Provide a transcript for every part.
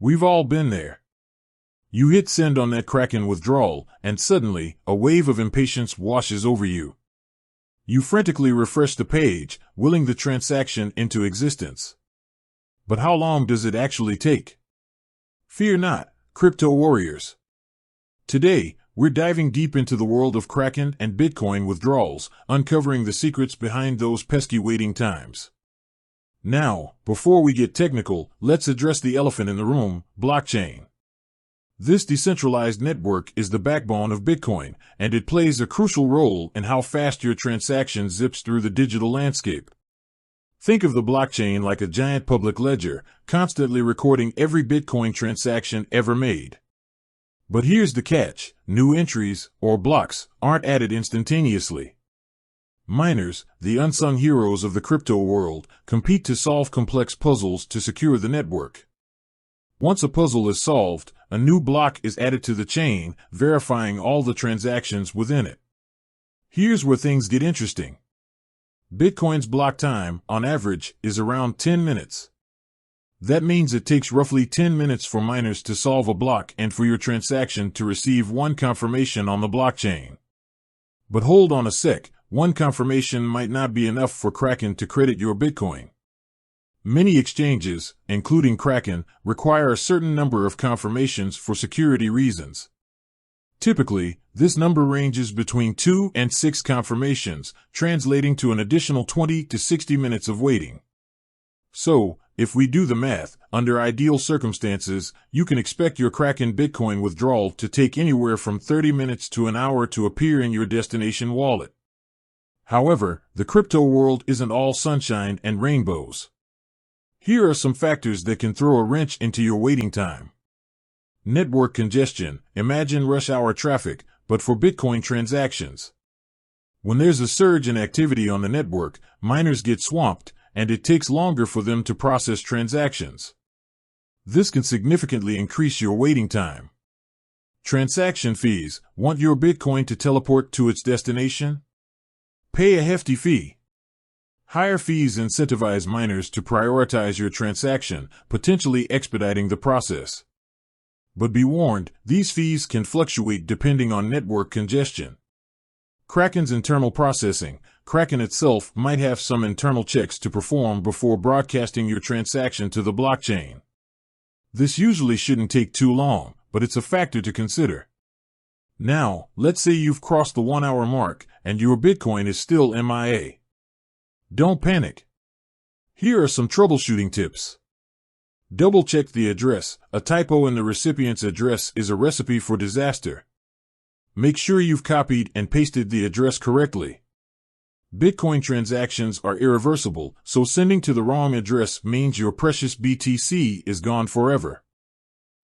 We've all been there. You hit send on that Kraken withdrawal, and suddenly, a wave of impatience washes over you. You frantically refresh the page, willing the transaction into existence. But how long does it actually take? Fear not, crypto warriors. Today, we're diving deep into the world of Kraken and Bitcoin withdrawals, uncovering the secrets behind those pesky waiting times. Now, before we get technical, let's address the elephant in the room, blockchain. This decentralized network is the backbone of Bitcoin, and it plays a crucial role in how fast your transaction zips through the digital landscape. Think of the blockchain like a giant public ledger, constantly recording every Bitcoin transaction ever made. But here's the catch: new entries, or blocks, aren't added instantaneously. Miners, the unsung heroes of the crypto world, compete to solve complex puzzles to secure the network. Once a puzzle is solved, a new block is added to the chain, verifying all the transactions within it. Here's where things get interesting. Bitcoin's block time, on average, is around 10 minutes. That means it takes roughly 10 minutes for miners to solve a block and for your transaction to receive one confirmation on the blockchain. But hold on a sec, one confirmation might not be enough for Kraken to credit your Bitcoin. Many exchanges, including Kraken, require a certain number of confirmations for security reasons. Typically, this number ranges between 2 and 6 confirmations, translating to an additional 20 to 60 minutes of waiting. So, if we do the math, under ideal circumstances, you can expect your Kraken Bitcoin withdrawal to take anywhere from 30 minutes to an hour to appear in your destination wallet. However, the crypto world isn't all sunshine and rainbows. Here are some factors that can throw a wrench into your waiting time. Network congestion. Imagine rush hour traffic, but for Bitcoin transactions. When there's a surge in activity on the network, miners get swamped, and it takes longer for them to process transactions. This can significantly increase your waiting time. Transaction fees. Want your Bitcoin to teleport to its destination? Pay a hefty fee. Higher fees incentivize miners to prioritize your transaction, potentially expediting the process. But be warned, these fees can fluctuate depending on network congestion. Kraken's internal processing. Kraken itself might have some internal checks to perform before broadcasting your transaction to the blockchain. This usually shouldn't take too long, but it's a factor to consider. Now, let's say you've crossed the 1-hour mark, and your Bitcoin is still MIA. Don't panic. Here are some troubleshooting tips. Double-check the address. A typo in the recipient's address is a recipe for disaster. Make sure you've copied and pasted the address correctly. Bitcoin transactions are irreversible, so sending to the wrong address means your precious BTC is gone forever.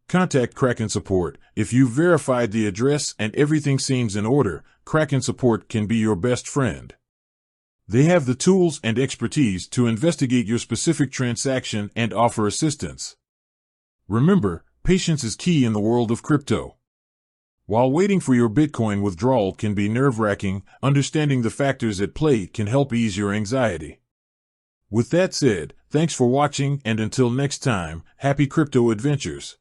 Contact Kraken support. If you've verified the address and everything seems in order, Kraken support can be your best friend. They have the tools and expertise to investigate your specific transaction and offer assistance. Remember, patience is key in the world of crypto. While waiting for your Bitcoin withdrawal can be nerve-wracking, understanding the factors at play can help ease your anxiety. With that said, thanks for watching, and until next time, happy crypto adventures.